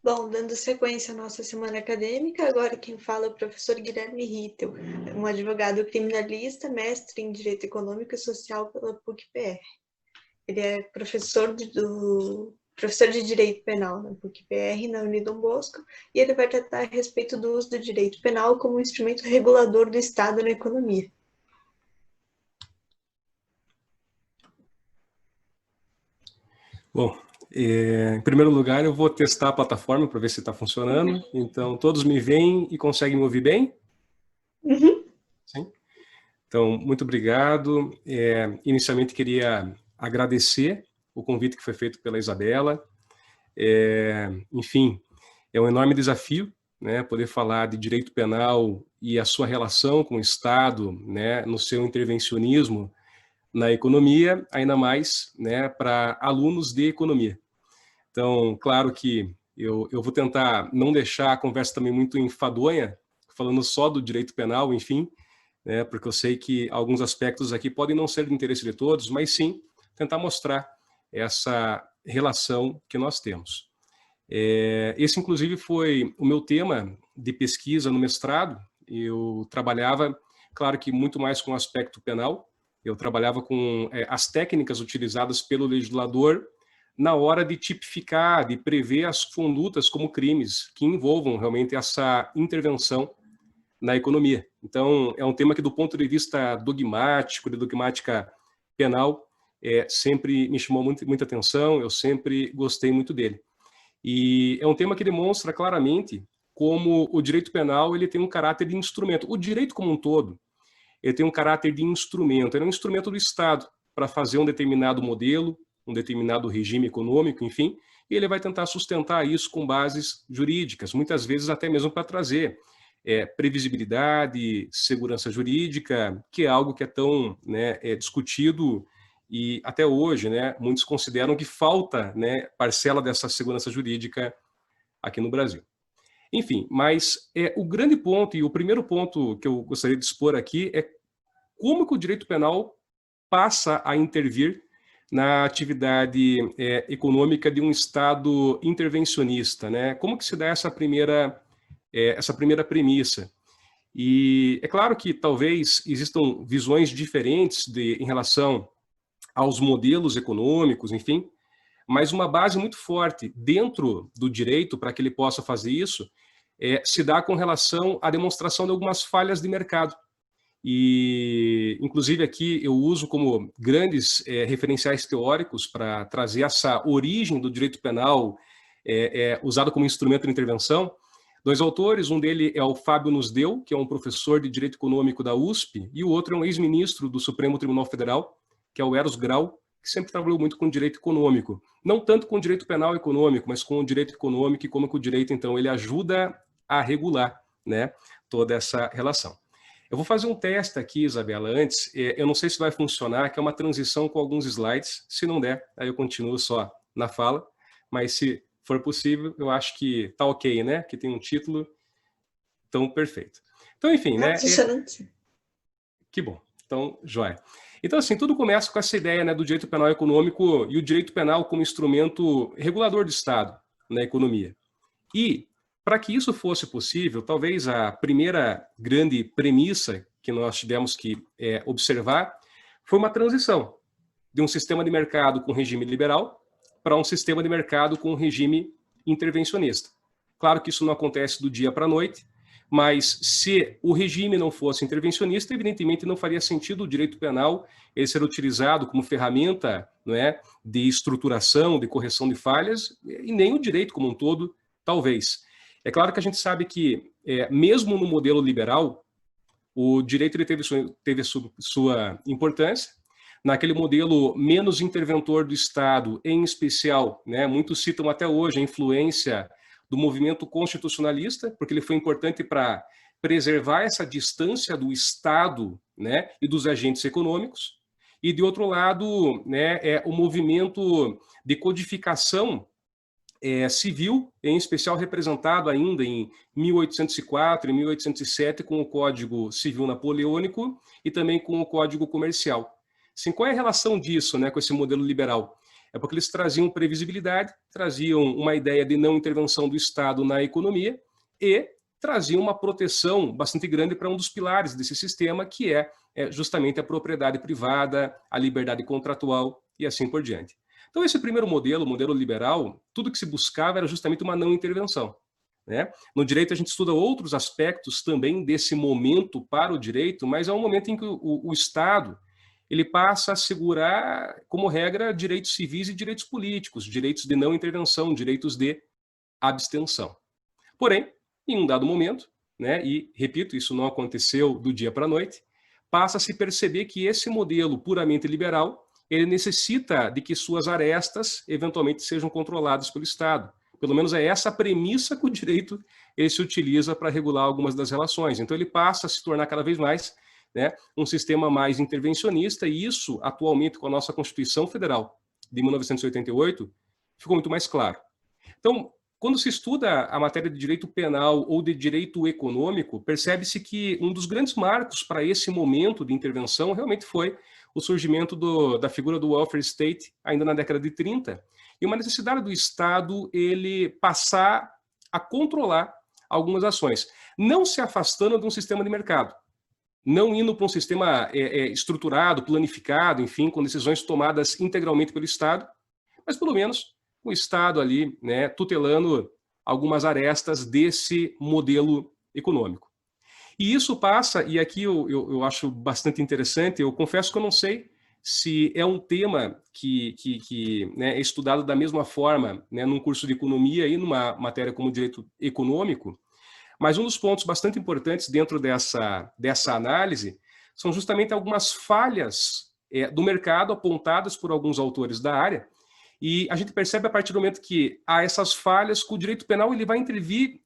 Bom, dando sequência à nossa semana acadêmica, agora quem fala é o professor Guilherme Rittel, um advogado criminalista, mestre em Direito Econômico e Social pela PUC-PR. Ele é professor de Direito Penal na PUC-PR, na Unidom Bosco, e ele vai tratar a respeito do uso do direito penal como um instrumento regulador do Estado na economia. Bom, em primeiro lugar, eu vou testar a plataforma para ver se está funcionando. Então, todos me veem e conseguem me ouvir bem? Uhum. Sim. Então, muito obrigado. Inicialmente, queria agradecer o convite que foi feito pela Isabela. Enfim, é um enorme desafio, né, poder falar de direito penal e a sua relação com o Estado, né, no seu intervencionismo na economia, ainda mais, né, para alunos de economia. Então, claro que eu vou tentar não deixar a conversa também muito enfadonha, falando só do direito penal, enfim, né, porque eu sei que alguns aspectos aqui podem não ser de interesse de todos, mas sim tentar mostrar essa relação que nós temos. Esse, inclusive, foi o meu tema de pesquisa no mestrado. Eu trabalhava, claro que muito mais com o aspecto penal, eu trabalhava com as técnicas utilizadas pelo legislador na hora de tipificar, de prever as condutas como crimes que envolvam realmente essa intervenção na economia. Então, é um tema que, do ponto de vista dogmático, de dogmática penal, sempre me chamou muita atenção, eu sempre gostei muito dele. E é um tema que demonstra claramente como o direito penal ele tem um caráter de instrumento. O direito como um todo, ele tem um caráter de instrumento. Ele é um instrumento do Estado para fazer um determinado modelo, um determinado regime econômico, enfim, e ele vai tentar sustentar isso com bases jurídicas, muitas vezes até mesmo para trazer previsibilidade, segurança jurídica, que é algo que é tão discutido e até hoje, né, muitos consideram que falta, né, parcela dessa segurança jurídica aqui no Brasil. Enfim, mas o grande ponto e o primeiro ponto que eu gostaria de expor aqui é como que o direito penal passa a intervir na atividade econômica de um Estado intervencionista, né? Como que se dá essa primeira premissa? E é claro que talvez existam visões diferentes em relação aos modelos econômicos, enfim, mas uma base muito forte dentro do direito para que ele possa fazer isso se dá com relação à demonstração de algumas falhas de mercado. E, inclusive, aqui eu uso como grandes referenciais teóricos para trazer essa origem do direito penal usado como instrumento de intervenção. Dois autores, um dele é o Fábio Nusdeu, que é um professor de Direito Econômico da USP, e o outro é um ex-ministro do Supremo Tribunal Federal, que é o Eros Grau, que sempre trabalhou muito com direito econômico. Não tanto com direito penal econômico, mas com o direito econômico e como que o direito, então, ele ajuda a regular, né, toda essa relação. Eu vou fazer um teste aqui, Isabela, antes. Eu não sei se vai funcionar, que é uma transição com alguns slides. Se não der, aí eu continuo só na fala. Mas se for possível, eu acho que tá ok, né? Que tem um título. Então, perfeito. Então, enfim, né? Que bom. Então, joia. Então, assim, tudo começa com essa ideia, né, do direito penal econômico e o direito penal como instrumento regulador do Estado na economia. E, para que isso fosse possível, talvez a primeira grande premissa que nós tivemos que observar foi uma transição de um sistema de mercado com regime liberal para um sistema de mercado com regime intervencionista. Claro que isso não acontece do dia para a noite, mas se o regime não fosse intervencionista, evidentemente não faria sentido o direito penal ele ser utilizado como ferramenta, não é, de estruturação, de correção de falhas, e nem o direito como um todo, talvez. É claro que a gente sabe que, mesmo no modelo liberal, o direito ele teve sua importância. Naquele modelo menos interventor do Estado, em especial, né, muitos citam até hoje a influência do movimento constitucionalista, porque ele foi importante para preservar essa distância do Estado, né, e dos agentes econômicos. E, de outro lado, né, o movimento de codificação civil, em especial representado ainda em 1804 e 1807 com o Código Civil Napoleônico e também com o Código Comercial. Assim, qual é a relação disso, né, com esse modelo liberal? É porque eles traziam previsibilidade, traziam uma ideia de não intervenção do Estado na economia e traziam uma proteção bastante grande para um dos pilares desse sistema, que é justamente a propriedade privada, a liberdade contratual e assim por diante. Então, esse primeiro modelo, o modelo liberal, tudo que se buscava era justamente uma não intervenção, né? No direito, a gente estuda outros aspectos também desse momento para o direito, mas é um momento em que o Estado ele passa a assegurar, como regra, direitos civis e direitos políticos, direitos de não intervenção, direitos de abstenção. Porém, em um dado momento, né, e repito, isso não aconteceu do dia para a noite, passa a se perceber que esse modelo puramente liberal, ele necessita de que suas arestas eventualmente sejam controladas pelo Estado. Pelo menos é essa a premissa que o direito ele se utiliza para regular algumas das relações. Então ele passa a se tornar cada vez mais, né, um sistema mais intervencionista, e isso, atualmente, com a nossa Constituição Federal de 1988, ficou muito mais claro. Então, quando se estuda a matéria de direito penal ou de direito econômico, percebe-se que um dos grandes marcos para esse momento de intervenção realmente foi o surgimento da figura do welfare state, ainda na década de 30, e uma necessidade do Estado ele passar a controlar algumas ações, não se afastando de um sistema de mercado, não indo para um sistema estruturado, planificado, enfim, com decisões tomadas integralmente pelo Estado, mas pelo menos o Estado ali, né, tutelando algumas arestas desse modelo econômico. E isso passa, e aqui eu acho bastante interessante, eu confesso que eu não sei se é um tema que né, é estudado da mesma forma, né, num curso de economia e numa matéria como direito econômico, mas um dos pontos bastante importantes dentro dessa análise são justamente algumas falhas do mercado apontadas por alguns autores da área, e a gente percebe a partir do momento que há essas falhas que o direito penal ele vai intervir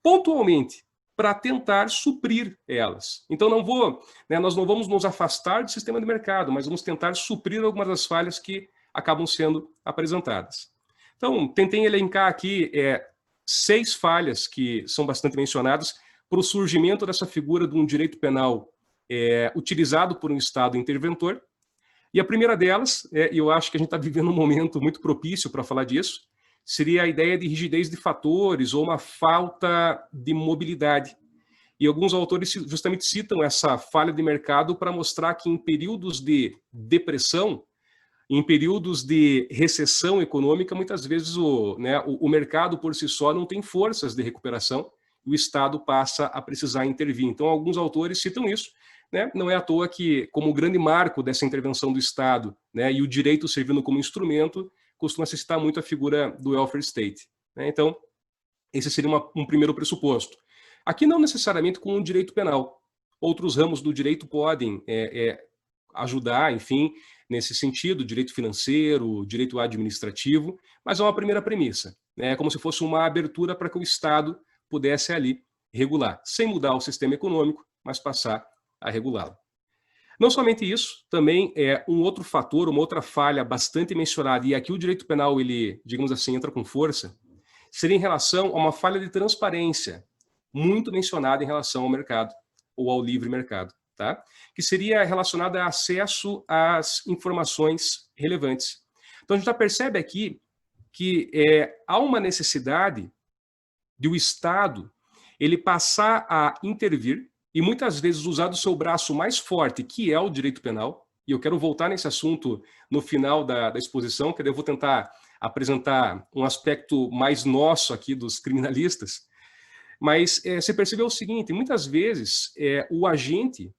pontualmente para tentar suprir elas. Então nós não vamos nos afastar do sistema de mercado, mas vamos tentar suprir algumas das falhas que acabam sendo apresentadas. Então, tentei elencar aqui 6 falhas que são bastante mencionadas para o surgimento dessa figura de um direito penal utilizado por um Estado interventor. E a primeira delas, e eu acho que a gente está vivendo um momento muito propício para falar disso, seria a ideia de rigidez de fatores ou uma falta de mobilidade. E alguns autores justamente citam essa falha de mercado para mostrar que em períodos de depressão, em períodos de recessão econômica, muitas vezes o mercado por si só não tem forças de recuperação e o Estado passa a precisar intervir. Então, alguns autores citam isso. Né? Não é à toa que, como grande marco dessa intervenção do Estado, né, e o direito servindo como instrumento, costuma se citar muito a figura do welfare state. Né? Então, esse seria um primeiro pressuposto. Aqui não necessariamente com o direito penal. Outros ramos do direito podem ajudar, enfim, nesse sentido, direito financeiro, direito administrativo, mas é uma primeira premissa. Né? É como se fosse uma abertura para que o Estado pudesse ali regular, sem mudar o sistema econômico, mas passar a regulá-lo. Não somente isso, também é um outro fator, uma outra falha bastante mencionada, e aqui o direito penal, ele, digamos assim, entra com força, seria em relação a uma falha de transparência, muito mencionada em relação ao mercado, ou ao livre mercado, tá? Que seria relacionada a acesso às informações relevantes. Então a gente já percebe aqui que há uma necessidade de o Estado ele passar a intervir e muitas vezes usar do seu braço mais forte, que é o direito penal, e eu quero voltar nesse assunto no final da exposição, que eu vou tentar apresentar um aspecto mais nosso aqui dos criminalistas, mas você percebeu o seguinte, muitas vezes o agente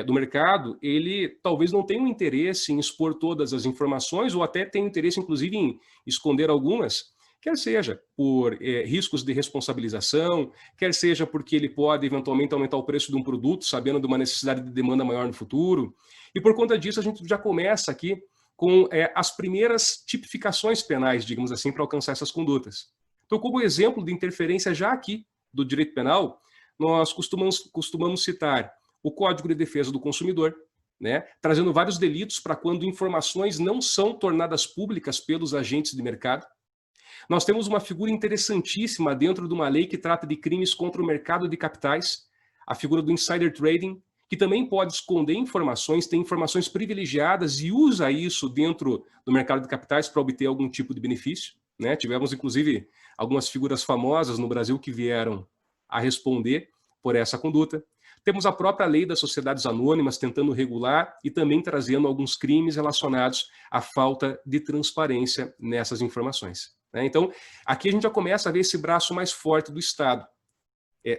do mercado, ele talvez não tenha um interesse em expor todas as informações, ou até tenha interesse, inclusive, em esconder algumas, quer seja por riscos de responsabilização, quer seja porque ele pode eventualmente aumentar o preço de um produto, sabendo de uma necessidade de demanda maior no futuro. E por conta disso, a gente já começa aqui com as primeiras tipificações penais, digamos assim, para alcançar essas condutas. Então, como exemplo de interferência já aqui do direito penal, nós costumamos citar o Código de Defesa do Consumidor, né, trazendo vários delitos para quando informações não são tornadas públicas pelos agentes de mercado. Nós temos uma figura interessantíssima dentro de uma lei que trata de crimes contra o mercado de capitais, a figura do insider trading, que também pode esconder informações, tem informações privilegiadas e usa isso dentro do mercado de capitais para obter algum tipo de benefício, né? Tivemos, inclusive, algumas figuras famosas no Brasil que vieram a responder por essa conduta. Temos a própria lei das sociedades anônimas tentando regular e também trazendo alguns crimes relacionados à falta de transparência nessas informações, né? Então, aqui a gente já começa a ver esse braço mais forte do Estado.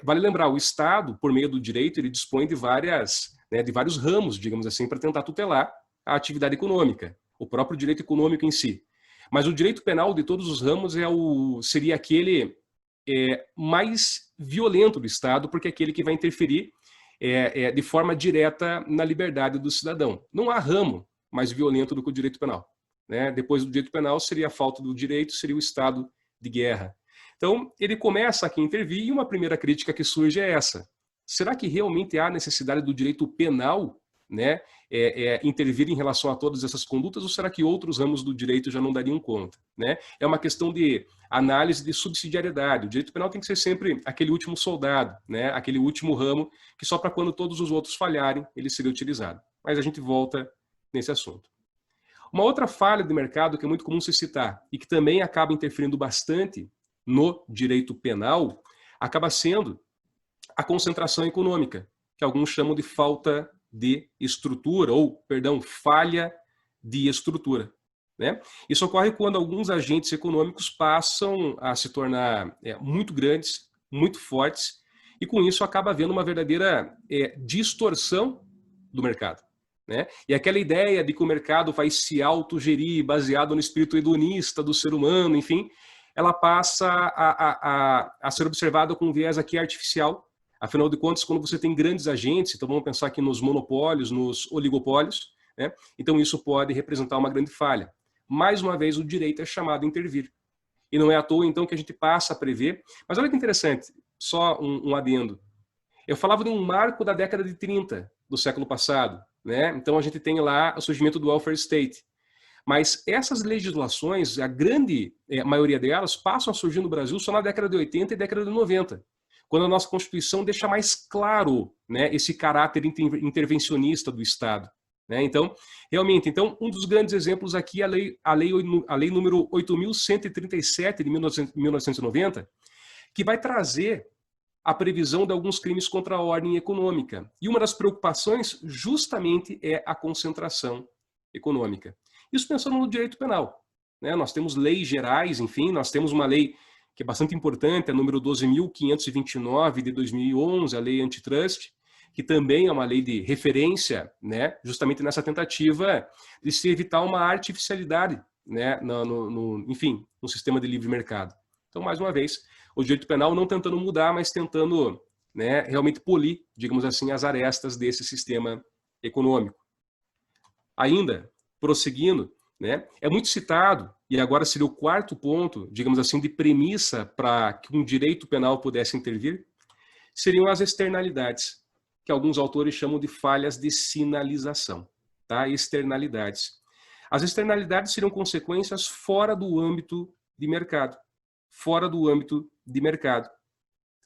Vale lembrar, o Estado, por meio do direito, ele dispõe de de vários ramos, digamos assim, para tentar tutelar a atividade econômica, o próprio direito econômico em si. Mas o direito penal de todos os ramos seria aquele mais violento do Estado, porque é aquele que vai interferir de forma direta na liberdade do cidadão. Não há ramo mais violento do que o direito penal, né? Depois do direito penal seria a falta do direito, seria o estado de guerra. Então, ele começa aqui a intervir e uma primeira crítica que surge é essa. Será que realmente há necessidade do direito penal, né, intervir em relação a todas essas condutas, ou será que outros ramos do direito já não dariam conta, né? É uma questão de análise de subsidiariedade. O direito penal tem que ser sempre aquele último soldado, né, aquele último ramo que só para quando todos os outros falharem ele seria utilizado. Mas a gente volta nesse assunto. Uma outra falha do mercado que é muito comum se citar e que também acaba interferindo bastante no direito penal, acaba sendo a concentração econômica, que alguns chamam de falta de estrutura, ou, perdão, falha de estrutura, né? Isso ocorre quando alguns agentes econômicos passam a se tornar muito grandes, muito fortes, e com isso acaba havendo uma verdadeira distorção do mercado, né? E aquela ideia de que o mercado vai se autogerir baseado no espírito hedonista do ser humano, enfim, ela passa a ser observada com um viés aqui artificial. Afinal de contas, quando você tem grandes agentes, então vamos pensar aqui nos monopólios, nos oligopólios, né? Então isso pode representar uma grande falha. Mais uma vez, o direito é chamado a intervir. E não é à toa, então, que a gente passa a prever. Mas olha que interessante, só um adendo. Eu falava de um marco da década de 30 do século passado, né? Então a gente tem lá o surgimento do welfare state. Mas essas legislações, a grande maioria delas, passam a surgir no Brasil só na década de 80 e década de 90, quando a nossa Constituição deixa mais claro, né, esse caráter intervencionista do Estado, né? Então, realmente, um dos grandes exemplos aqui é a lei número 8.137 de 1990, que vai trazer a previsão de alguns crimes contra a ordem econômica. E uma das preocupações justamente é a concentração econômica. Isso pensando no direito penal, né? Nós temos leis gerais, enfim, nós temos uma lei que é bastante importante, a número 12.529 de 2011, a lei antitrust, que também é uma lei de referência, né? Justamente nessa tentativa de se evitar uma artificialidade, né? Enfim, no sistema de livre mercado. Então, mais uma vez, o direito penal não tentando mudar, mas tentando, né, realmente polir, digamos assim, as arestas desse sistema econômico. Ainda, prosseguindo, né, é muito citado, e agora seria o quarto ponto, digamos assim, de premissa para que um direito penal pudesse intervir, seriam as externalidades, que alguns autores chamam de falhas de sinalização, tá? Externalidades. As externalidades seriam consequências fora do âmbito de mercado, fora do âmbito de mercado.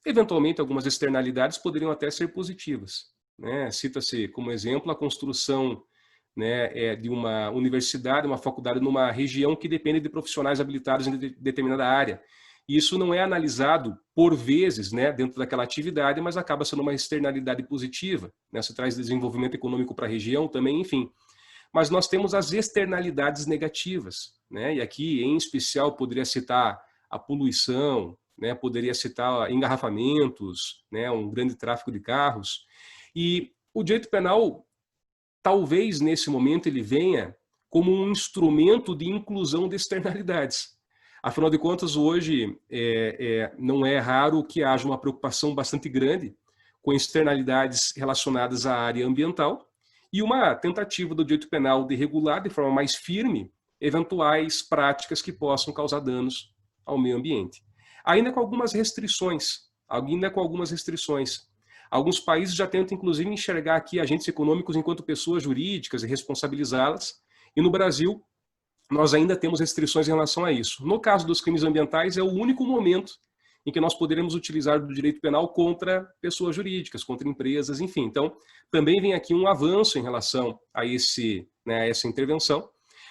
Eventualmente, algumas externalidades poderiam até ser positivas, né? Cita-se como exemplo a construção, né, de uma universidade, uma faculdade numa região que depende de profissionais habilitados em determinada área. E isso não é analisado por vezes, né, dentro daquela atividade, mas acaba sendo uma externalidade positiva, né? Você traz desenvolvimento econômico para a região também, enfim. Mas nós temos as externalidades negativas, né? E aqui, em especial, poderia citar a poluição, né? Poderia citar engarrafamentos, né? Um grande tráfego de carros. E o direito penal, talvez nesse momento ele venha como um instrumento de inclusão de externalidades. Afinal de contas, hoje não é raro que haja uma preocupação bastante grande com externalidades relacionadas à área ambiental e uma tentativa do direito penal de regular de forma mais firme eventuais práticas que possam causar danos ao meio ambiente. Ainda com algumas restrições, Alguns países já tentam, inclusive, enxergar aqui agentes econômicos enquanto pessoas jurídicas e responsabilizá-las. E no Brasil, nós ainda temos restrições em relação a isso. No caso dos crimes ambientais, é o único momento em que nós poderemos utilizar do direito penal contra pessoas jurídicas, contra empresas, enfim. Então, também vem aqui um avanço em relação a essa intervenção,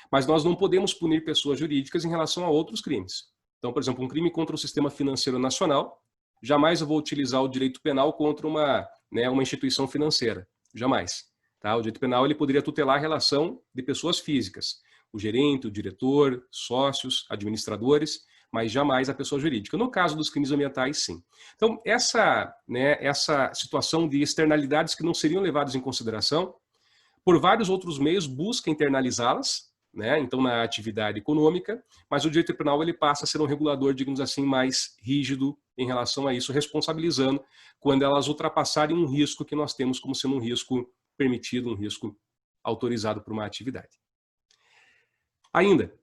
mas nós não podemos punir pessoas jurídicas em relação a outros crimes. Então, por exemplo, um crime contra o sistema financeiro nacional, jamais eu vou utilizar o direito penal contra uma instituição financeira, jamais. Tá? O direito penal ele poderia tutelar a relação de pessoas físicas, o gerente, o diretor, sócios, administradores, mas jamais a pessoa jurídica. No caso dos crimes ambientais, sim. Então, essa situação de externalidades que não seriam levadas em consideração, por vários outros meios, busca internalizá-las, então na atividade econômica, mas o direito penal ele passa a ser um regulador, digamos assim, mais rígido em relação a isso, responsabilizando quando elas ultrapassarem um risco que nós temos como sendo um risco permitido, um risco autorizado por uma atividade. Ainda,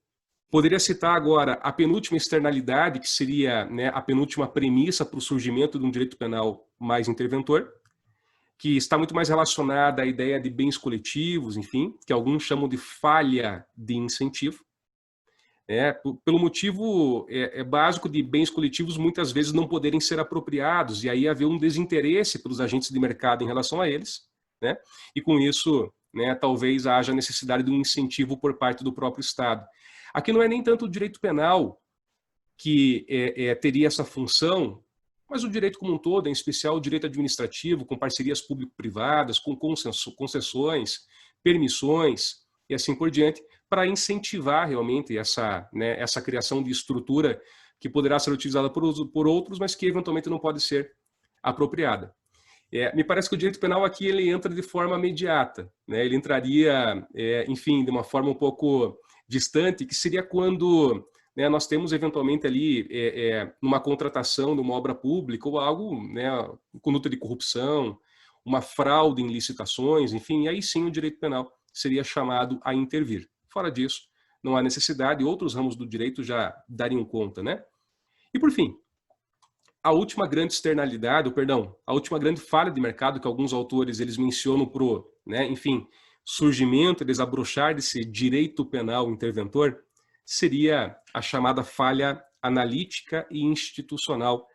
poderia citar agora a penúltima externalidade, que seria a penúltima premissa para o surgimento de um direito penal mais interventor, que está muito mais relacionada à ideia de bens coletivos, enfim, que alguns chamam de falha de incentivo. Pelo motivo básico de bens coletivos muitas vezes não poderem ser apropriados, e aí haver um desinteresse pelos agentes de mercado em relação a eles, e com isso, talvez haja necessidade de um incentivo por parte do próprio Estado. Aqui não é nem tanto o direito penal que teria essa função, mas o direito como um todo, em especial o direito administrativo, com parcerias público-privadas, com concessões, permissões e assim por diante, para incentivar realmente essa criação de estrutura que poderá ser utilizada por outros, mas que eventualmente não pode ser apropriada. Me parece que o direito penal aqui ele entra de forma imediata, ele entraria, enfim, de uma forma um pouco distante, que seria quando nós temos eventualmente ali numa contratação de uma obra pública ou algo, conduta de corrupção, uma fraude em licitações, enfim, aí sim o direito penal seria chamado a intervir. Fora disso, não há necessidade, outros ramos do direito já dariam conta, E por fim, a última grande externalidade, a última grande falha de mercado que alguns autores eles mencionam pro, enfim, surgimento, desabrochar desse direito penal interventor, seria a chamada falha analítica e institucional,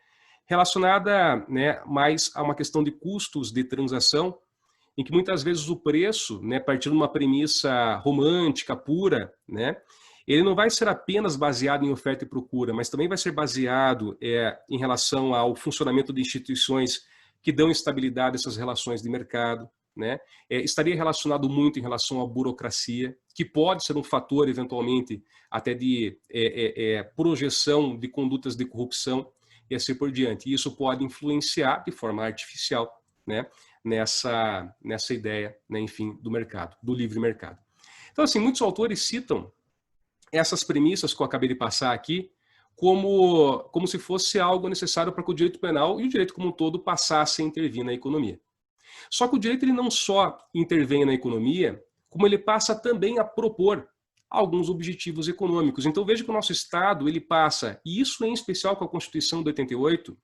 relacionada mais a uma questão de custos de transação, em que muitas vezes o preço, partindo de uma premissa romântica, pura, ele não vai ser apenas baseado em oferta e procura, mas também vai ser baseado em relação ao funcionamento de instituições que dão estabilidade a essas relações de mercado, estaria relacionado muito em relação à burocracia, que pode ser um fator, eventualmente, até de projeção de condutas de corrupção e assim por diante. E isso pode influenciar de forma artificial nessa ideia, enfim, do mercado, do livre mercado. Então, assim, muitos autores citam essas premissas que eu acabei de passar aqui como se fosse algo necessário para que o direito penal e o direito como um todo passassem a intervir na economia. Só que o direito ele não só intervém na economia, como ele passa também a propor alguns objetivos econômicos. Então veja que o nosso Estado ele passa, e isso em especial com a Constituição de 88,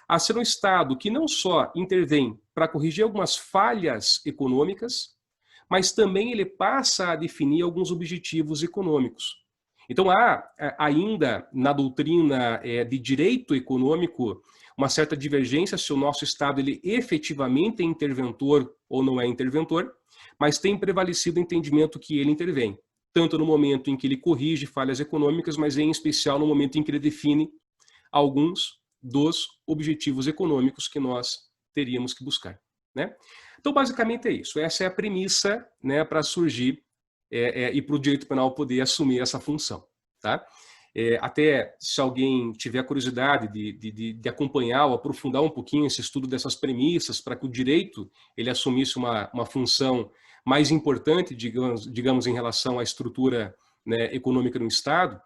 a ser um Estado que não só intervém para corrigir algumas falhas econômicas, mas também ele passa a definir alguns objetivos econômicos. Então há ainda na doutrina de direito econômico uma certa divergência se o nosso Estado ele efetivamente é interventor ou não é interventor, mas tem prevalecido o entendimento que ele intervém, tanto no momento em que ele corrige falhas econômicas, mas em especial no momento em que ele define alguns dos objetivos econômicos que nós teríamos que buscar. Então, basicamente é isso. Essa é a premissa para surgir e para o direito penal poder assumir essa função. Tá? Até se alguém tiver curiosidade de acompanhar ou aprofundar um pouquinho esse estudo dessas premissas para que o direito ele assumisse uma função mais importante, digamos em relação à estrutura econômica no Estado,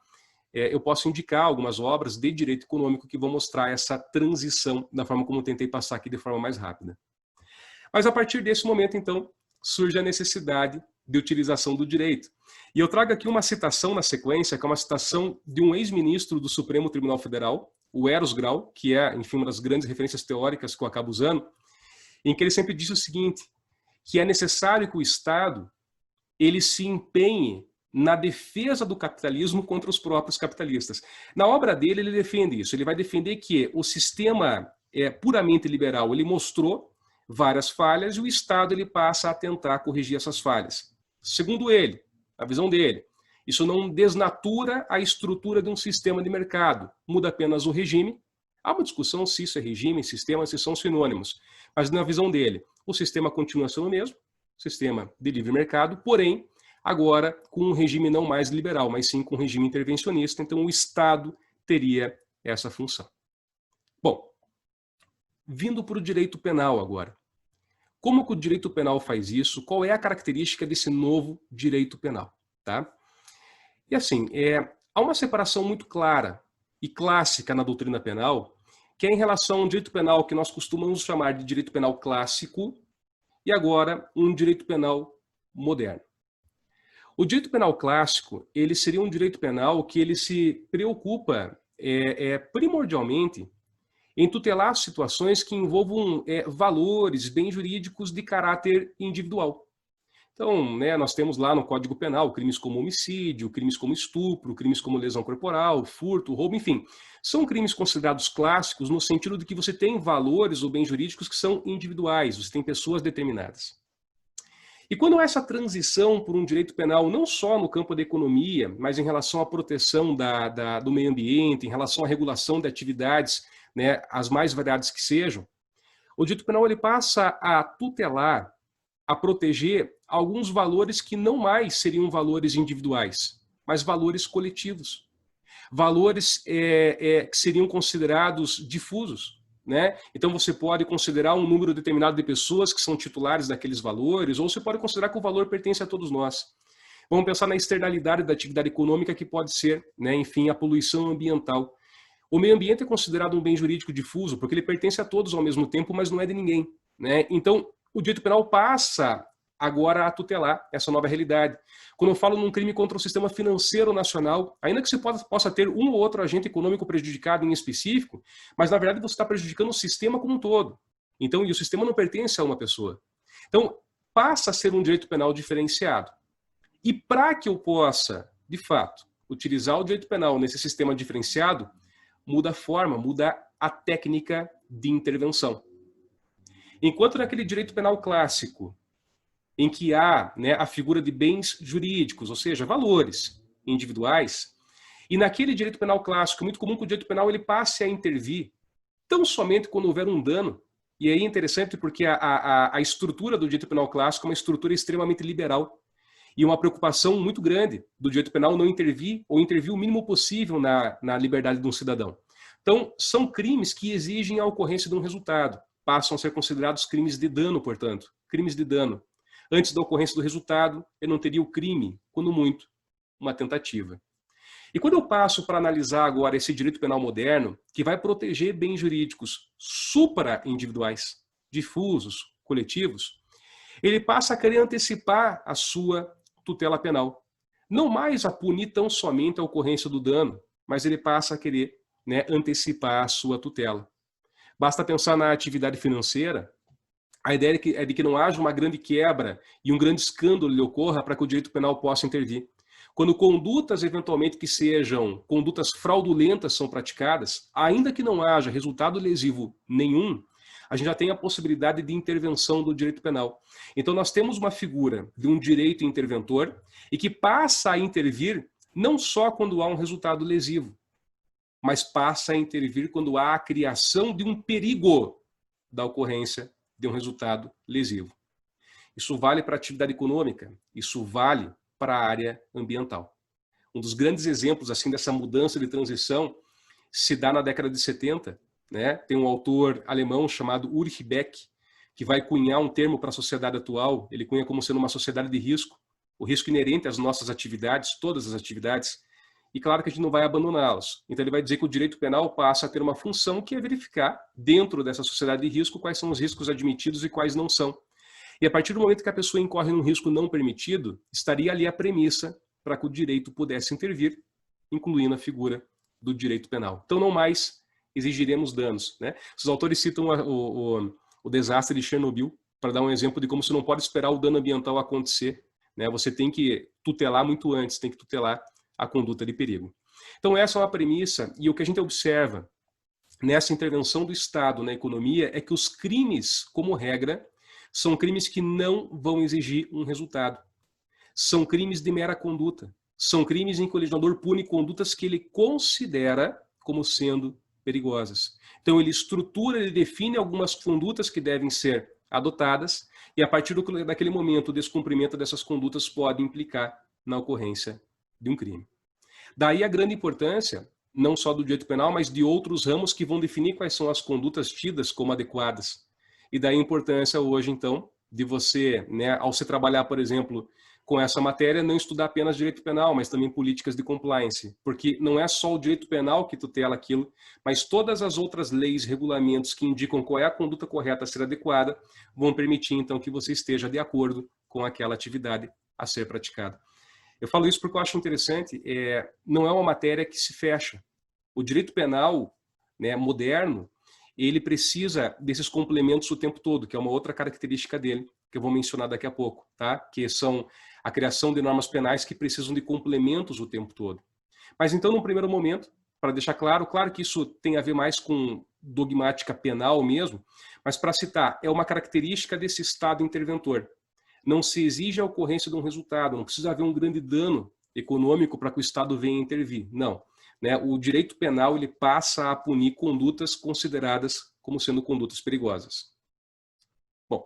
eu posso indicar algumas obras de direito econômico que vão mostrar essa transição da forma como eu tentei passar aqui de forma mais rápida. Mas a partir desse momento, então, surge a necessidade de utilização do direito. E eu trago aqui uma citação na sequência, que é uma citação de um ex-ministro do Supremo Tribunal Federal, o Eros Grau, que é, enfim, uma das grandes referências teóricas que eu acabo usando, em que ele sempre disse o seguinte, que é necessário que o Estado ele se empenhe na defesa do capitalismo contra os próprios capitalistas. Na obra dele, ele defende isso. Ele vai defender que o sistema puramente liberal, ele mostrou várias falhas e o Estado ele passa a tentar corrigir essas falhas. Segundo ele, a visão dele, isso não desnatura a estrutura de um sistema de mercado, muda apenas o regime. Há uma discussão se isso é regime, sistema, se são sinônimos. Mas na visão dele, o sistema continua sendo o mesmo, sistema de livre mercado, porém, agora com um regime não mais liberal, mas sim com um regime intervencionista. Então o Estado teria essa função. Bom, vindo para o direito penal agora. Como que o direito penal faz isso? Qual é a característica desse novo direito penal? Tá? E assim, há uma separação muito clara e clássica na doutrina penal, que é em relação a um direito penal que nós costumamos chamar de direito penal clássico e agora um direito penal moderno. O direito penal clássico, ele seria um direito penal que ele se preocupa primordialmente em tutelar situações que envolvam valores, bens jurídicos de caráter individual. Então, nós temos lá no Código Penal crimes como homicídio, crimes como estupro, crimes como lesão corporal, furto, roubo, enfim. São crimes considerados clássicos no sentido de que você tem valores ou bens jurídicos que são individuais, você tem pessoas determinadas. E quando há essa transição por um direito penal, não só no campo da economia, mas em relação à proteção do meio ambiente, em relação à regulação de atividades, as mais variadas que sejam, o direito penal ele passa a tutelar, a proteger alguns valores que não mais seriam valores individuais, mas valores coletivos. Valores que seriam considerados difusos. Então você pode considerar um número determinado de pessoas que são titulares daqueles valores, ou você pode considerar que o valor pertence a todos nós. Vamos pensar na externalidade da atividade econômica, que pode ser, enfim, a poluição ambiental. O meio ambiente é considerado um bem jurídico difuso, porque ele pertence a todos ao mesmo tempo, mas não é de ninguém. Então, o direito penal passa agora a tutelar essa nova realidade. Quando eu falo num crime contra o sistema financeiro nacional, ainda que você possa ter um ou outro agente econômico prejudicado em específico, mas na verdade você está prejudicando o sistema como um todo. Então, e o sistema não pertence a uma pessoa. Então, passa a ser um direito penal diferenciado. E para que eu possa, de fato, utilizar o direito penal nesse sistema diferenciado, muda a forma, muda a técnica de intervenção. Enquanto naquele direito penal clássico, em que há a figura de bens jurídicos, ou seja, valores individuais, e naquele direito penal clássico, é muito comum que o direito penal ele passe a intervir tão somente quando houver um dano. E aí é interessante porque a estrutura do direito penal clássico é uma estrutura extremamente liberal e uma preocupação muito grande do direito penal não intervir ou intervir o mínimo possível na liberdade de um cidadão. Então, são crimes que exigem a ocorrência de um resultado. Passam a ser considerados crimes de dano, portanto. Crimes de dano. Antes da ocorrência do resultado, eu não teria o crime, quando muito, uma tentativa. E quando eu passo para analisar agora esse direito penal moderno, que vai proteger bens jurídicos supra-individuais, difusos, coletivos, ele passa a querer antecipar a sua tutela penal. Não mais a punir tão somente a ocorrência do dano, mas ele passa a querer antecipar a sua tutela. Basta pensar na atividade financeira. A ideia é de que não haja uma grande quebra e um grande escândalo lhe ocorra para que o direito penal possa intervir. Quando condutas, eventualmente, que sejam condutas fraudulentas são praticadas, ainda que não haja resultado lesivo nenhum, a gente já tem a possibilidade de intervenção do direito penal. Então nós temos uma figura de um direito interventor e que passa a intervir não só quando há um resultado lesivo, mas passa a intervir quando há a criação de um perigo da ocorrência de um resultado lesivo. Isso vale para a atividade econômica, isso vale para a área ambiental. Um dos grandes exemplos assim dessa mudança de transição se dá na década de 70. Tem um autor alemão chamado Ulrich Beck, que vai cunhar um termo para a sociedade atual. Ele cunha como sendo uma sociedade de risco, o risco inerente às nossas atividades, todas as atividades, e claro que a gente não vai abandoná-los. Então ele vai dizer que o direito penal passa a ter uma função que é verificar, dentro dessa sociedade de risco, quais são os riscos admitidos e quais não são. E a partir do momento que a pessoa incorre num risco não permitido, estaria ali a premissa para que o direito pudesse intervir, incluindo a figura do direito penal. Então não mais exigiremos danos. Os autores citam o desastre de Chernobyl para dar um exemplo de como se não pode esperar o dano ambiental acontecer né? Você tem que tutelar muito antes, tem que tutelar a conduta de perigo. Então essa é uma premissa, e o que a gente observa nessa intervenção do Estado na economia é que os crimes, como regra, são crimes que não vão exigir um resultado. São crimes de mera conduta. São crimes em que o legislador pune condutas que ele considera como sendo perigosas. Então ele estrutura, ele define algumas condutas que devem ser adotadas e a partir daquele momento o descumprimento dessas condutas pode implicar na ocorrência de um crime. Daí a grande importância, não só do direito penal, mas de outros ramos que vão definir quais são as condutas tidas como adequadas. E daí a importância hoje, então, de você, né, ao se trabalhar, por exemplo, com essa matéria, não estudar apenas direito penal, mas também políticas de compliance, porque não é só o direito penal que tutela aquilo, mas todas as outras leis, regulamentos que indicam qual é a conduta correta a ser adequada, vão permitir, então, que você esteja de acordo com aquela atividade a ser praticada. Eu falo isso porque eu acho interessante, não é uma matéria que se fecha. O direito penal, né, moderno, ele precisa desses complementos o tempo todo, que é uma outra característica dele, que eu vou mencionar daqui a pouco, tá? Que são a criação de normas penais que precisam de complementos o tempo todo. Mas então, num primeiro momento, para deixar claro que isso tem a ver mais com dogmática penal mesmo, mas para citar, é uma característica desse Estado interventor. Não se exige a ocorrência de um resultado, não precisa haver um grande dano econômico para que o Estado venha intervir. Não. Né? O direito penal ele passa a punir condutas consideradas como sendo condutas perigosas. Bom,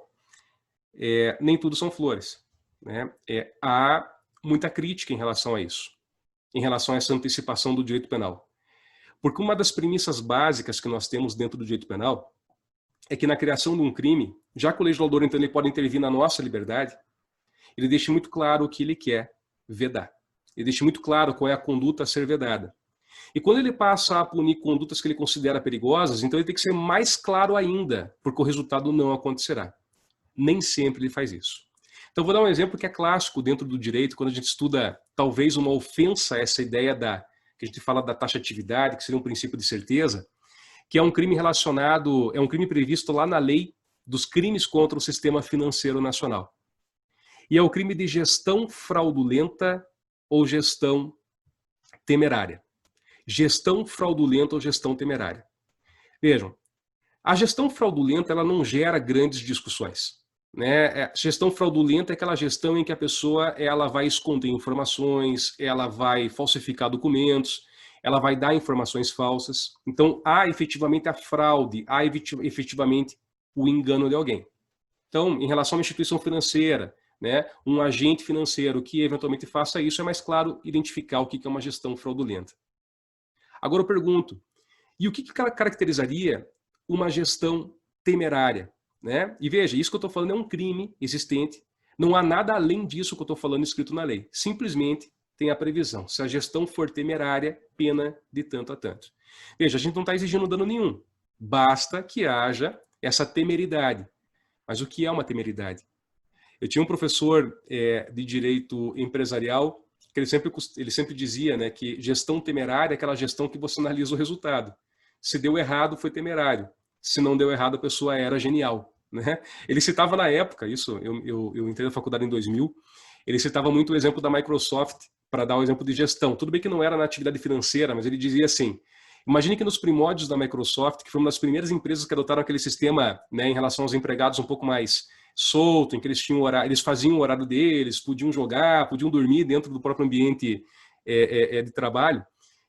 nem tudo são flores. Né? Há muita crítica em relação a isso, em relação a essa antecipação do direito penal. Porque uma das premissas básicas que nós temos dentro do direito penal é que na criação de um crime, já que o legislador então ele pode intervir na nossa liberdade, ele deixa muito claro o que ele quer vedar. Ele deixa muito claro qual é a conduta a ser vedada. E quando ele passa a punir condutas que ele considera perigosas, então ele tem que ser mais claro ainda, porque o resultado não acontecerá. Nem sempre ele faz isso. Então vou dar um exemplo que é clássico dentro do direito, quando a gente estuda talvez uma ofensa a essa ideia que a gente fala da taxatividade, que seria um princípio de certeza, que é um crime relacionado, é um crime previsto lá na lei dos crimes contra o sistema financeiro nacional. E é o crime de gestão fraudulenta ou gestão temerária. Gestão fraudulenta ou gestão temerária. Vejam, a gestão fraudulenta ela não gera grandes discussões. Né? Gestão fraudulenta é aquela gestão em que a pessoa ela vai esconder informações, ela vai falsificar documentos, ela vai dar informações falsas. Então, há efetivamente a fraude, há efetivamente o engano de alguém. Então, em relação a uma instituição financeira, né, um agente financeiro que eventualmente faça isso, é mais claro identificar o que é uma gestão fraudulenta. Agora eu pergunto, e o que caracterizaria uma gestão temerária? Né? E veja, isso que eu estou falando é um crime existente, não há nada além disso que eu estou falando escrito na lei. Simplesmente tem a previsão. Se a gestão for temerária, pena de tanto a tanto. Veja, a gente não está exigindo dano nenhum. Basta que haja essa temeridade. Mas o que é uma temeridade? Eu tinha um professor de direito empresarial que ele sempre dizia, né, que gestão temerária é aquela gestão que você analisa o resultado. Se deu errado, foi temerário. Se não deu errado, a pessoa era genial. Né? Ele citava na época, isso, eu entrei na faculdade em 2000, ele citava muito o exemplo da Microsoft para dar o exemplo de gestão. Tudo bem que não era na atividade financeira, mas ele dizia assim, imagine que nos primórdios da Microsoft, que foi uma das primeiras empresas que adotaram aquele sistema, né, em relação aos empregados um pouco mais solto, em que eles tinham horário, eles faziam o horário deles, podiam jogar, podiam dormir dentro do próprio ambiente de trabalho.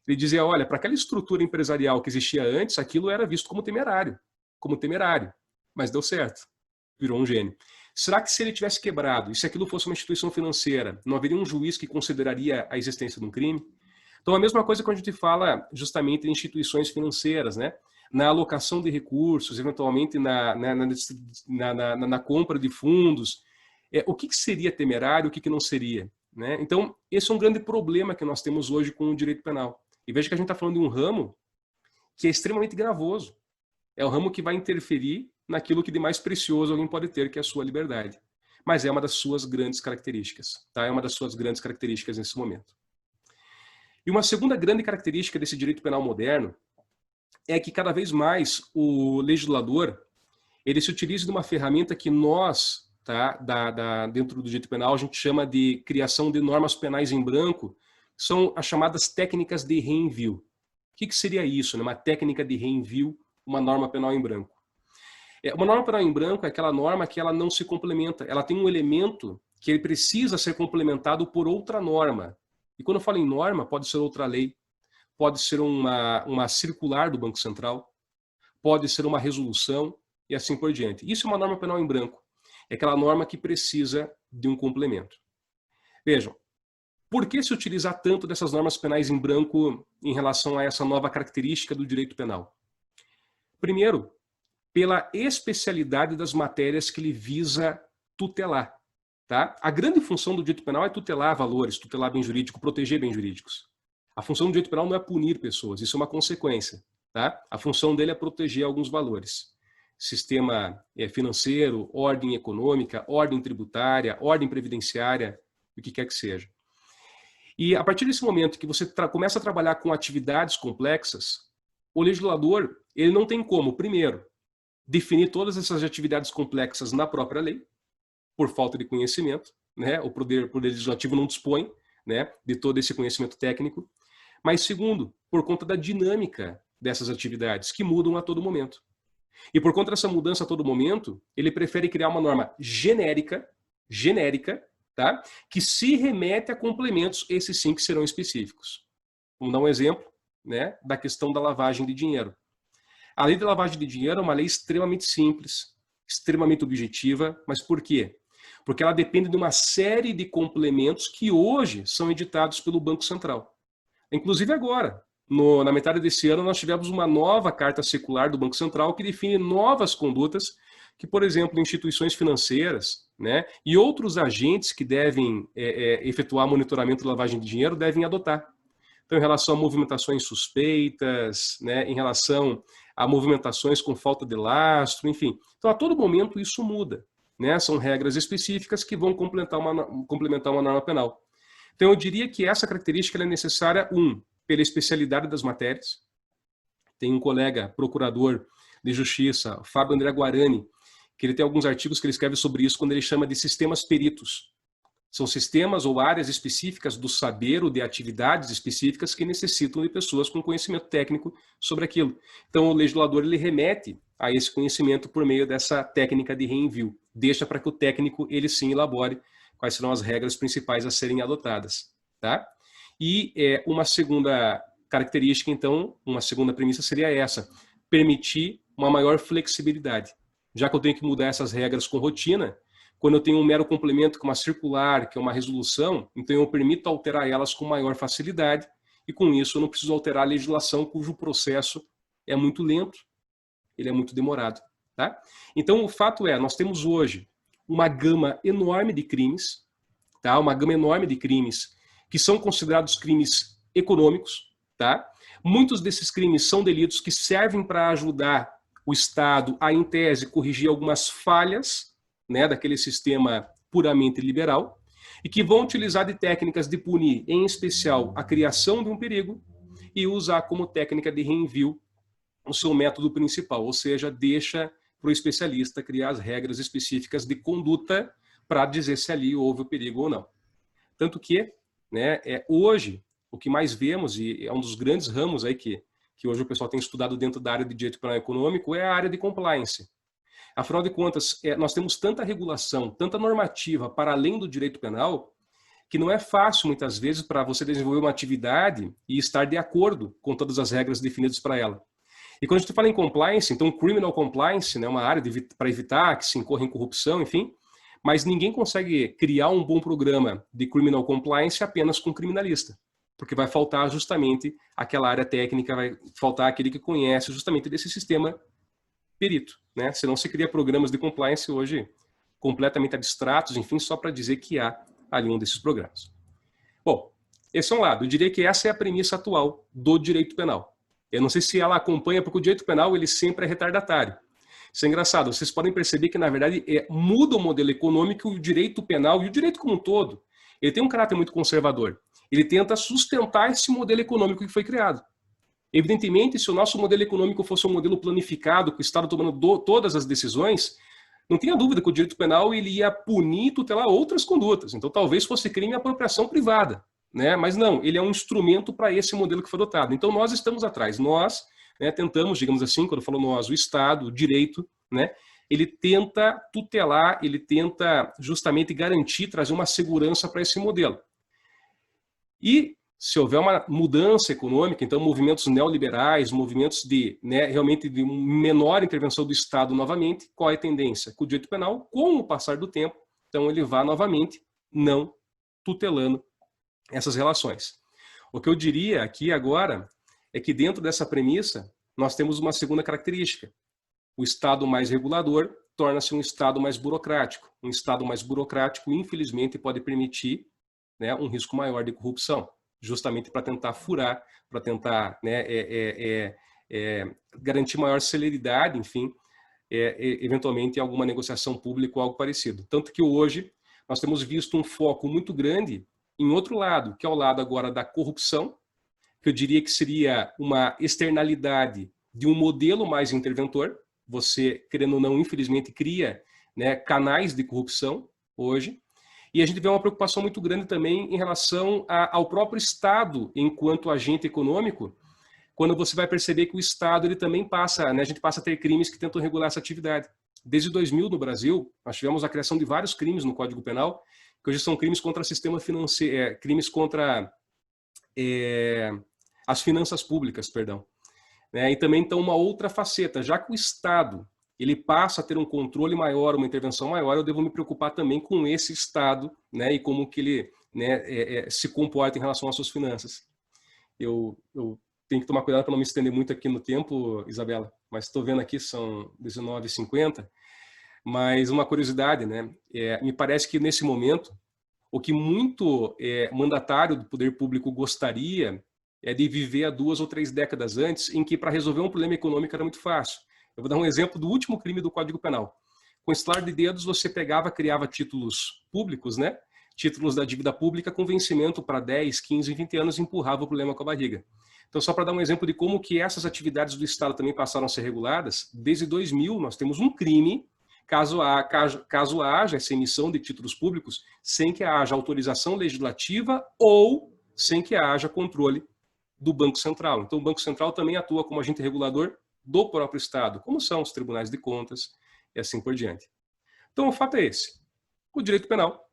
Ele dizia, olha, para aquela estrutura empresarial que existia antes, aquilo era visto como temerário, mas deu certo, virou um gênio. Será que se ele tivesse quebrado, e se aquilo fosse uma instituição financeira, não haveria um juiz que consideraria a existência de um crime? Então a mesma coisa quando a gente fala justamente em instituições financeiras, né? Na alocação de recursos, eventualmente na compra de fundos, o que seria temerário, o que não seria? Né? Então esse é um grande problema que nós temos hoje com o direito penal. E veja que a gente está falando de um ramo que é extremamente gravoso. É o ramo que vai interferir naquilo que de mais precioso alguém pode ter, que é a sua liberdade. Mas é uma das suas grandes características. Tá? É uma das suas grandes características nesse momento. E uma segunda grande característica desse direito penal moderno é que cada vez mais o legislador ele se utiliza de uma ferramenta que nós tá, dentro do direito penal, a gente chama de criação de normas penais em branco, são as chamadas técnicas de reenvio. O que seria isso, né? Uma técnica de reenvio, uma norma penal em branco? Uma norma penal em branco é aquela norma que ela não se complementa, ela tem um elemento que ele precisa ser complementado por outra norma. E quando eu falo em norma, pode ser outra lei, pode ser uma circular do Banco Central, pode ser uma resolução e assim por diante. Isso é uma norma penal em branco. É aquela norma que precisa de um complemento. Vejam, por que se utilizar tanto dessas normas penais em branco em relação a essa nova característica do direito penal? Primeiro, pela especialidade das matérias que ele visa tutelar. Tá? A grande função do direito penal é tutelar valores, tutelar bem jurídico, proteger bens jurídicos. A função do direito penal não é punir pessoas, isso é uma consequência. Tá? A função dele é proteger alguns valores. Sistema financeiro, ordem econômica, ordem tributária, ordem previdenciária, o que quer que seja. E a partir desse momento que você começa a trabalhar com atividades complexas, o legislador ele não tem como, primeiro, definir todas essas atividades complexas na própria lei, por falta de conhecimento, né? O poder legislativo não dispõe, né, de todo esse conhecimento técnico. Mas segundo, por conta da dinâmica dessas atividades, que mudam a todo momento. E por conta dessa mudança a todo momento, ele prefere criar uma norma genérica, tá? Que se remete a complementos, esses sim que serão específicos. Vamos dar um exemplo, né, da questão da lavagem de dinheiro. A lei de lavagem de dinheiro é uma lei extremamente simples, extremamente objetiva, mas por quê? Porque ela depende de uma série de complementos que hoje são editados pelo Banco Central. Inclusive agora, na metade desse ano, nós tivemos uma nova carta circular do Banco Central que define novas condutas que, por exemplo, instituições financeiras, né, e outros agentes que devem efetuar monitoramento de lavagem de dinheiro devem adotar. Então, em relação a movimentações suspeitas, né, em relação a movimentações com falta de lastro, enfim. Então, a todo momento isso muda, né? São regras específicas que vão complementar uma norma penal. Então, eu diria que essa característica é necessária, pela especialidade das matérias. Tem um colega procurador de justiça, Fábio André Guarani, que ele tem alguns artigos que ele escreve sobre isso quando ele chama de sistemas peritos. São sistemas ou áreas específicas do saber ou de atividades específicas que necessitam de pessoas com conhecimento técnico sobre aquilo. Então, o legislador ele remete a esse conhecimento por meio dessa técnica de reenvio. Deixa para que o técnico, ele sim, elabore quais serão as regras principais a serem adotadas. Tá? E uma segunda característica, então, uma segunda premissa seria essa: permitir uma maior flexibilidade. Já que eu tenho que mudar essas regras com rotina, quando eu tenho um mero complemento com uma circular, que é uma resolução, então eu permito alterar elas com maior facilidade e com isso eu não preciso alterar a legislação cujo processo é muito lento, ele é muito demorado. Tá? Então o fato é, nós temos hoje uma gama enorme de crimes, tá? Uma gama enorme de crimes que são considerados crimes econômicos. Tá? Muitos desses crimes são delitos que servem para ajudar o Estado a, em tese, corrigir algumas falhas, né, daquele sistema puramente liberal, e que vão utilizar de técnicas de punir, em especial, a criação de um perigo, e usar como técnica de reenvio o seu método principal, ou seja, deixa para o especialista criar as regras específicas de conduta para dizer se ali houve o perigo ou não. Tanto que, né, hoje, o que mais vemos, e é um dos grandes ramos aí que hoje o pessoal tem estudado dentro da área de direito penal econômico, é a área de compliance. Afinal de contas, nós temos tanta regulação, tanta normativa para além do direito penal, que não é fácil, muitas vezes, para você desenvolver uma atividade e estar de acordo com todas as regras definidas para ela. E quando a gente fala em compliance, então criminal compliance, né, uma área para evitar que se incorra em corrupção, enfim, mas ninguém consegue criar um bom programa de criminal compliance apenas com criminalista, porque vai faltar justamente aquela área técnica, vai faltar aquele que conhece justamente desse sistema perito, né? Senão se cria programas de compliance hoje completamente abstratos, enfim, só para dizer que há ali um desses programas. Bom, esse é um lado. Eu diria que essa é a premissa atual do direito penal. Eu não sei se ela acompanha, porque o direito penal ele sempre é retardatário. Isso é engraçado. Vocês podem perceber que, na verdade, muda o modelo econômico e o direito penal, e o direito como um todo, ele tem um caráter muito conservador. Ele tenta sustentar esse modelo econômico que foi criado. Evidentemente, se o nosso modelo econômico fosse um modelo planificado, com o Estado tomando todas as decisões, não tenha dúvida que o direito penal ele ia punir e tutelar outras condutas. Então, talvez fosse crime a apropriação privada, né? Mas não, ele é um instrumento para esse modelo que foi adotado. Então, nós estamos atrás. Nós, né, tentamos, digamos assim, quando eu falo nós, o Estado, o direito, né, ele tenta tutelar, ele tenta justamente garantir, trazer uma segurança para esse modelo. E se houver uma mudança econômica, então movimentos neoliberais, movimentos de, né, realmente de uma menor intervenção do Estado novamente, qual é a tendência? Que o direito penal, com o passar do tempo, então ele vá novamente não tutelando essas relações. O que eu diria aqui agora é que dentro dessa premissa, nós temos uma segunda característica. O Estado mais regulador torna-se um Estado mais burocrático. Um Estado mais burocrático, infelizmente, pode permitir, né, um risco maior de corrupção, justamente para tentar furar, para tentar, né, garantir maior celeridade, enfim, eventualmente alguma negociação pública ou algo parecido. Tanto que hoje nós temos visto um foco muito grande em outro lado, que é o lado agora da corrupção, que eu diria que seria uma externalidade de um modelo mais interventor. Você, querendo ou não, infelizmente, cria, né, canais de corrupção hoje. E a gente vê uma preocupação muito grande também em relação ao próprio Estado enquanto agente econômico, quando você vai perceber que o Estado ele também passa, né, a gente passa a ter crimes que tentam regular essa atividade. Desde 2000 no Brasil, nós tivemos a criação de vários crimes no Código Penal, que hoje são crimes contra o sistema financeiro, crimes contra as finanças públicas, perdão. Né? E também então uma outra faceta, já que o Estado ele passa a ter um controle maior, uma intervenção maior, eu devo me preocupar também com esse Estado, né, e como que ele, né, se comporta em relação às suas finanças. Eu tenho que tomar cuidado para não me estender muito aqui no tempo, Isabela, mas estou vendo aqui, são 19h50, mas uma curiosidade, né, me parece que nesse momento, o que muito mandatário do poder público gostaria é de viver há 2 ou 3 décadas antes, em que para resolver um problema econômico era muito fácil. Eu vou dar um exemplo do último crime do Código Penal. Com estalar de dedos, você pegava, criava títulos públicos, né? Títulos da dívida pública com vencimento para 10, 15, 20 anos e empurrava o problema com a barriga. Então, só para dar um exemplo de como que essas atividades do Estado também passaram a ser reguladas, desde 2000 nós temos um crime caso haja essa emissão de títulos públicos sem que haja autorização legislativa ou sem que haja controle do Banco Central. Então, o Banco Central também atua como agente regulador do próprio Estado, como são os tribunais de contas e assim por diante. Então, o fato é esse. O direito penal,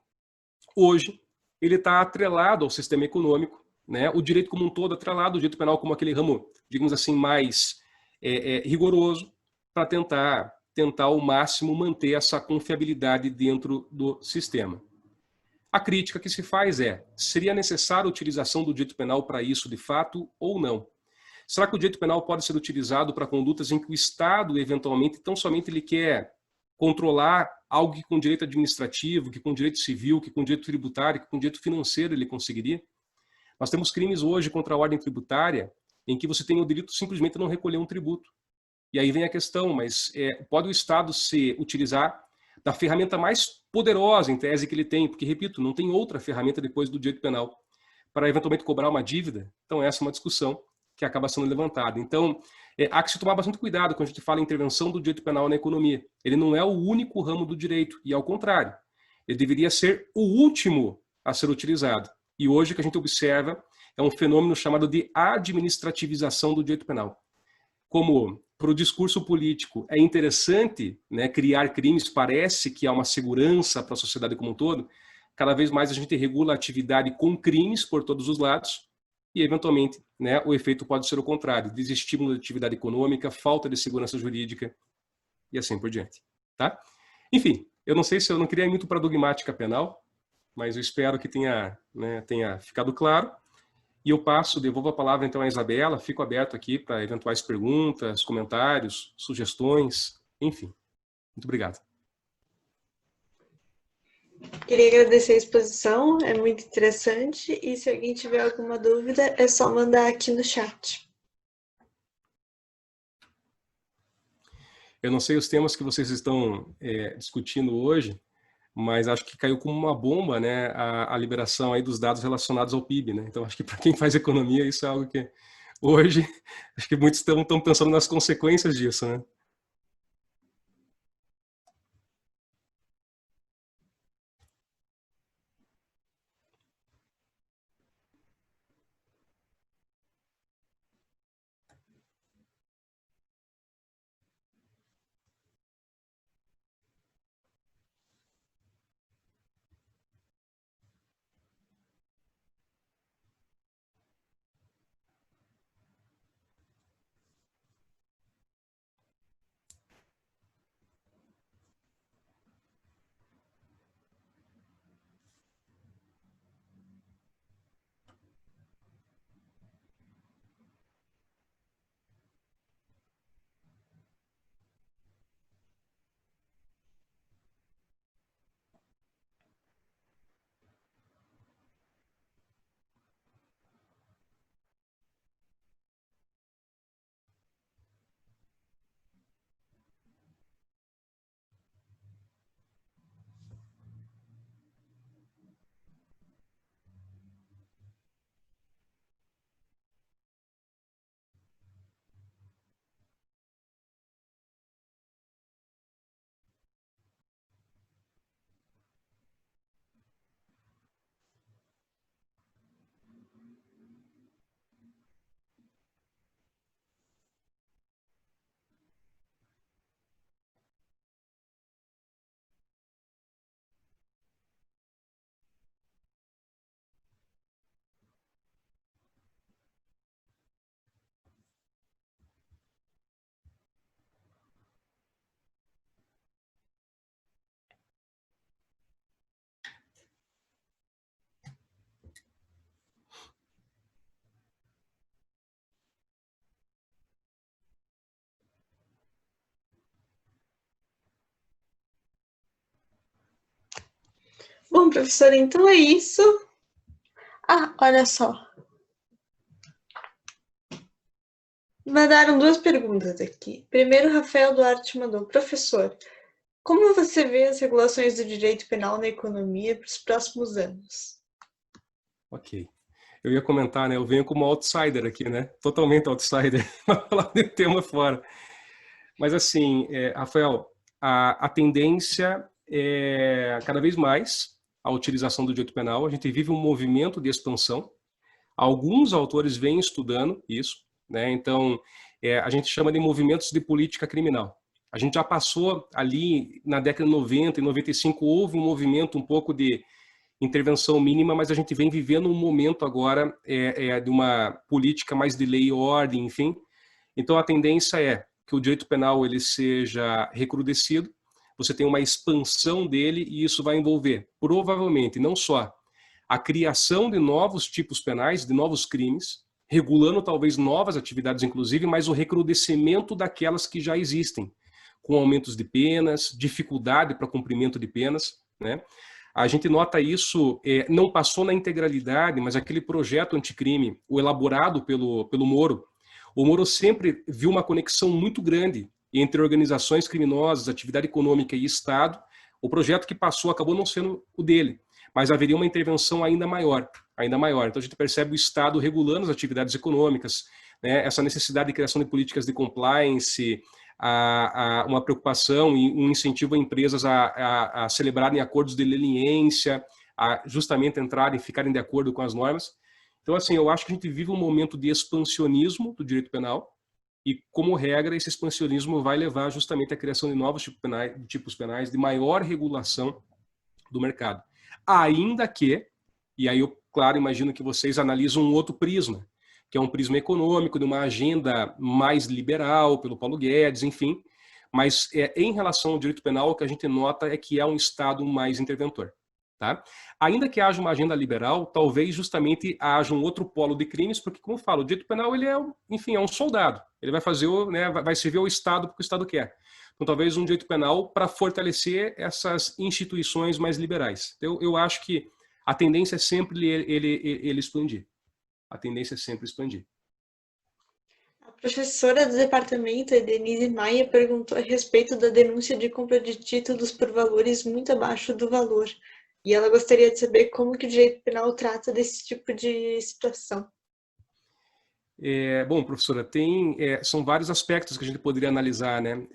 hoje, ele está atrelado ao sistema econômico, né? O direito como um todo atrelado, o direito penal como aquele ramo, digamos assim, mais rigoroso, para tentar ao máximo manter essa confiabilidade dentro do sistema. A crítica que se faz seria necessária a utilização do direito penal para isso de fato ou não? Será que o direito penal pode ser utilizado para condutas em que o Estado, eventualmente, tão somente ele quer controlar algo que com direito administrativo, que com direito civil, que com direito tributário, que com direito financeiro ele conseguiria? Nós temos crimes hoje contra a ordem tributária em que você tem o direito simplesmente não recolher um tributo. E aí vem a questão, mas pode o Estado se utilizar da ferramenta mais poderosa, em tese, que ele tem, porque, repito, não tem outra ferramenta depois do direito penal, para eventualmente cobrar uma dívida? Então essa é uma discussão que acaba sendo levantada. Então, há que se tomar bastante cuidado quando a gente fala em intervenção do direito penal na economia. Ele não é o único ramo do direito, e ao contrário, ele deveria ser o último a ser utilizado. E hoje o que a gente observa é um fenômeno chamado de administrativização do direito penal. Como para o discurso político é interessante, né, criar crimes, parece que há uma segurança para a sociedade como um todo, cada vez mais a gente regula a atividade com crimes por todos os lados, e, eventualmente, né, o efeito pode ser o contrário, desestímulo de atividade econômica, falta de segurança jurídica e assim por diante. Tá? Enfim, eu não sei se eu não queria ir muito para a dogmática penal, mas eu espero que tenha ficado claro. E eu devolvo a palavra então à Isabela, fico aberto aqui para eventuais perguntas, comentários, sugestões, enfim. Muito obrigado. Queria agradecer a exposição, é muito interessante, e se alguém tiver alguma dúvida, é só mandar aqui no chat. Eu não sei os temas que vocês estão discutindo hoje, mas acho que caiu como uma bomba, né, a liberação aí dos dados relacionados ao PIB, né? Então acho que para quem faz economia isso é algo que hoje acho que muitos estão pensando nas consequências disso, né? Bom, professora, então é isso. Ah, olha só. Mandaram duas perguntas aqui. Primeiro, Rafael Duarte mandou: professor, como você vê as regulações do direito penal na economia para os próximos anos? Ok. Eu ia comentar, né? Eu venho como outsider aqui, né? Totalmente outsider, para falar do tema fora. Mas assim, Rafael, a tendência é cada vez mais a utilização do direito penal. A gente vive um movimento de expansão. Alguns autores vêm estudando isso, né? Então, a gente chama de movimentos de política criminal. A gente já passou ali na década de 90 e 95, houve um movimento um pouco de intervenção mínima, mas a gente vem vivendo um momento agora de uma política mais de lei e ordem, enfim. Então, a tendência é que o direito penal ele seja recrudescido, você tem uma expansão dele e isso vai envolver, provavelmente, não só a criação de novos tipos penais, de novos crimes, regulando talvez novas atividades, inclusive, mas o recrudescimento daquelas que já existem, com aumentos de penas, dificuldade para cumprimento de penas, né? A gente nota isso, não passou na integralidade, mas aquele projeto anticrime, o elaborado pelo Moro, o Moro sempre viu uma conexão muito grande entre organizações criminosas, atividade econômica e Estado. O projeto que passou acabou não sendo o dele, mas haveria uma intervenção ainda maior, ainda maior. Então a gente percebe o Estado regulando as atividades econômicas, né, essa necessidade de criação de políticas de compliance, uma preocupação e um incentivo a empresas a celebrarem acordos de leniência, a justamente entrarem, ficarem de acordo com as normas. Então, assim, eu acho que a gente vive um momento de expansionismo do direito penal e, como regra, esse expansionismo vai levar justamente à criação de novos tipos penais, de maior regulação do mercado. Ainda que, e aí eu, claro, imagino que vocês analisam um outro prisma, que é um prisma econômico, de uma agenda mais liberal, pelo Paulo Guedes, enfim, mas em relação ao direito penal, o que a gente nota é que é um Estado mais interventor. Tá? Ainda que haja uma agenda liberal, talvez justamente haja um outro polo de crimes, porque, como eu falo, o direito penal ele enfim, é um soldado. Ele vai fazer, né, vai servir ao Estado porque o Estado quer. Então, talvez um direito penal para fortalecer essas instituições mais liberais. Eu acho que a tendência é sempre ele expandir. A tendência é sempre expandir. A professora do departamento, Denise Maia, perguntou a respeito da denúncia de compra de títulos por valores muito abaixo do valor. E ela gostaria de saber como que o direito penal trata desse tipo de situação. Bom, professora, são vários aspectos que a gente poderia analisar, né?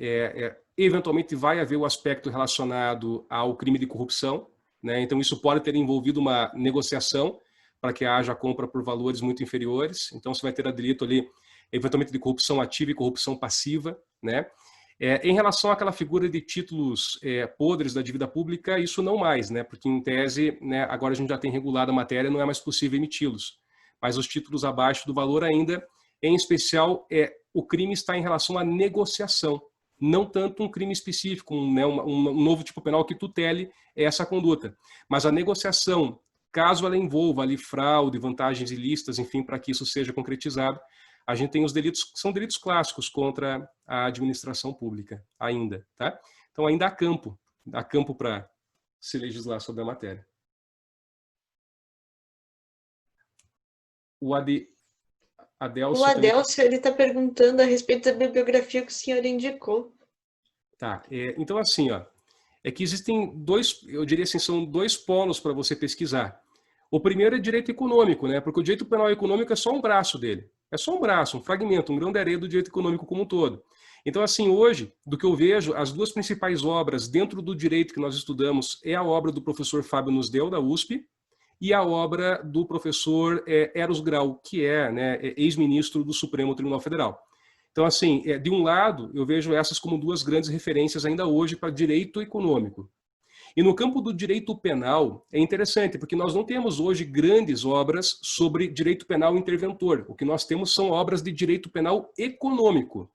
Eventualmente vai haver o aspecto relacionado ao crime de corrupção, né? Então isso pode ter envolvido uma negociação para que haja compra por valores muito inferiores. Então você vai ter a delito ali, eventualmente de corrupção ativa e corrupção passiva, né? Em relação àquela figura de títulos podres da dívida pública, isso não mais, né? Porque em tese, né, agora a gente já tem regulado a matéria, não é mais possível emiti-los. Mas os títulos abaixo do valor ainda, em especial, o crime está em relação à negociação, não tanto um crime específico, um novo tipo penal que tutele essa conduta. Mas a negociação, caso ela envolva ali fraude, vantagens ilícitas, enfim, para que isso seja concretizado, a gente tem os delitos, que são delitos clássicos contra a administração pública, ainda. Tá? Então ainda há campo para se legislar sobre a matéria. O Adelso, ele está perguntando a respeito da bibliografia que o senhor indicou. Tá, então assim, ó, é que existem eu diria assim, são dois polos para você pesquisar. O primeiro é direito econômico, né? Porque o direito penal econômico é só um braço dele. É só um braço, um fragmento, um grão de areia do direito econômico como um todo. Então, assim, hoje, do que eu vejo, as duas principais obras dentro do direito que nós estudamos é a obra do professor Fábio Nusdel, da USP, e a obra do professor Eros Grau, que né, ex-ministro do Supremo Tribunal Federal. Então, assim, de um lado, eu vejo essas como duas grandes referências ainda hoje para direito econômico. E no campo do direito penal, é interessante, porque nós não temos hoje grandes obras sobre direito penal interventor. O que nós temos são obras de direito penal econômico,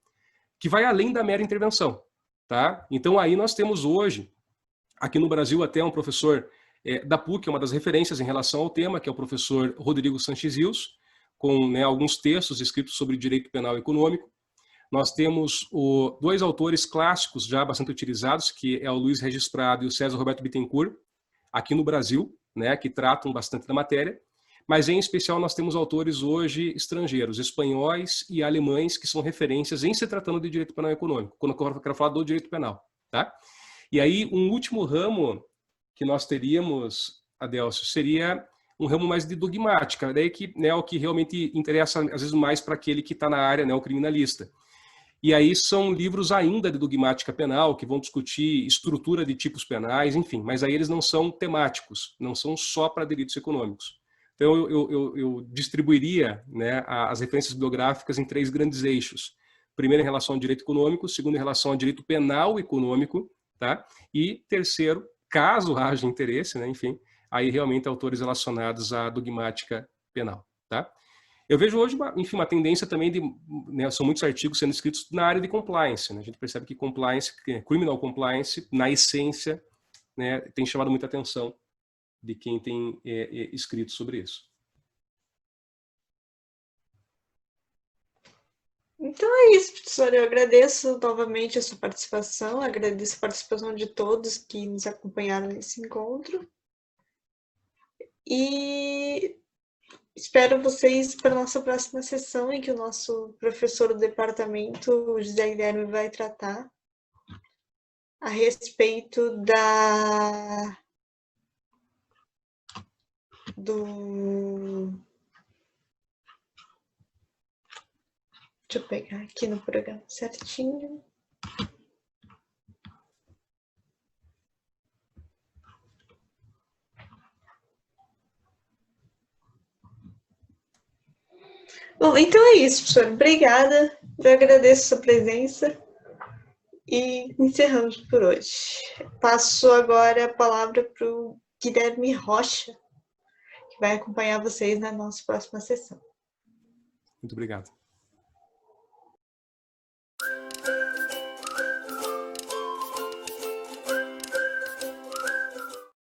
que vai além da mera intervenção. Tá? Então, aí nós temos hoje, aqui no Brasil, até um professor da PUC, uma das referências em relação ao tema, que é o professor Rodrigo Sanches Rios, com né, alguns textos escritos sobre direito penal econômico. Nós temos dois autores clássicos já bastante utilizados, que é o Luiz Regis Prado e o César Roberto Bittencourt, aqui no Brasil, né, que tratam bastante da matéria, mas em especial nós temos autores hoje estrangeiros, espanhóis e alemães, que são referências em se tratando de direito penal econômico, quando eu quero falar do direito penal. Tá? E aí, um último ramo que nós teríamos, Adelcio, seria um ramo mais de dogmática, daí que, né, o que realmente interessa, às vezes, mais para aquele que está na área, né, o criminalista. E aí são livros ainda de dogmática penal, que vão discutir estrutura de tipos penais, enfim, mas aí eles não são temáticos, não são só para delitos econômicos. Então, eu distribuiria, né, as referências bibliográficas em 3 grandes eixos. Primeiro, em relação ao direito econômico. Segundo, em relação ao direito penal econômico. Tá? E terceiro, caso haja interesse, né, enfim, aí realmente autores relacionados à dogmática penal. Tá? Eu vejo hoje, enfim, uma tendência também de, né, são muitos artigos sendo escritos na área de compliance. Né? A gente percebe que compliance, criminal compliance, na essência, né, tem chamado muita atenção de quem tem escrito sobre isso. Então é isso, professor. Eu agradeço novamente a sua participação, agradeço a participação de todos que nos acompanharam nesse encontro. E espero vocês para a nossa próxima sessão, em que o nosso professor do departamento, o José Guilherme, vai tratar a respeito Deixa eu pegar aqui no programa certinho. Bom, então é isso, professor. Obrigada. Eu agradeço a sua presença e encerramos por hoje. Passo agora a palavra para o Guilherme Rocha, que vai acompanhar vocês na nossa próxima sessão. Muito obrigado.